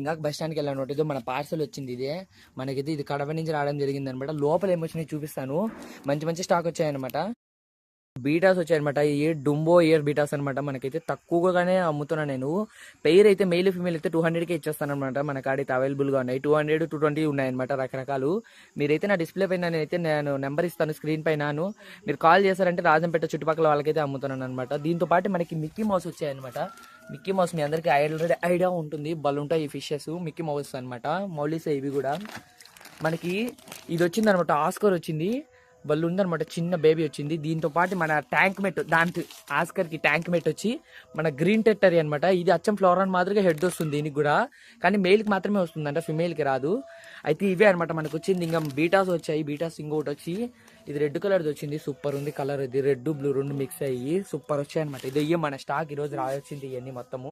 ఇంకా బస్ స్టాండ్కి వెళ్ళాను. ఇదో మన పార్సల్ వచ్చింది. ఇదే మనకైతే ఇది కడప నుంచి రావడం జరిగింది అనమాట. లోపల ఏమొచ్చినాయి చూపిస్తాను. మంచి మంచి స్టాక్ వచ్చాయన్నమాట. బీటాస్ వచ్చాయన్నమాట. ఈ డుంబో ఇయర్ బీటాస్ అనమాట. మనకైతే తక్కువగానే అమ్ముతున్నా నేను. పెయిర్ అయితే మెయిల్ ఫీమేల్ అయితే 200కే ఇచ్చేస్తాను అనమాట. మన కాడైతే అవైలబుల్గా ఉన్నాయి. 200, 220 ఉన్నాయన్నమాట రకరకాలు. మీరైతే నా డిస్ప్లే పైన నేను నెంబర్ ఇస్తాను స్క్రీన్ పైన. మీరు కాల్ చేశారంటే రాజంపేట చుట్టుపక్కల వాళ్ళకైతే అమ్ముతున్నాను అనమాట. దీంతో పాటు మనకి మిక్కీ మౌస్ వచ్చాయన్నమాట. మిక్కీ మౌస్ మీ అందరికీ ఐడియా ఉంటుంది. ఉంటాయి ఈ ఫిషెస్ మిక్కీ మౌస్ అనమాట. మౌలీస్ ఇవి కూడా మనకి ఇది వచ్చింది అనమాట. ఆస్కర్ వచ్చింది. బళ్ళు ఉందనమాట. చిన్న బేబీ వచ్చింది. దీంతో పాటు మన ట్యాంక్ మెట్, దానికి ఆస్కర్కి ట్యాంక్ మెట్ వచ్చి మన గ్రీన్ టెట్టరీ అనమాట. ఇది అచ్చం ఫ్లోరాన్ మాదిరిగా హెడ్ వస్తుంది దీనికి కూడా, కానీ మెయిల్కి మాత్రమే వస్తుందంట, ఫిమేల్కి రాదు. అయితే ఇవే అనమాట మనకు వచ్చింది. ఇంకా బీటాస్ వచ్చాయి. బీటాస్ ఇంకోటి వచ్చి ఇది రెడ్ కలర్ది వచ్చింది. సూపర్ ఉంది కలర్. ఇది రెడ్ బ్లూ రెండు మిక్స్ అయ్యి సూపర్ వచ్చాయి అనమాట. ఇది మన స్టాక్ ఈరోజు రావచ్చింది ఇవన్నీ మొత్తము.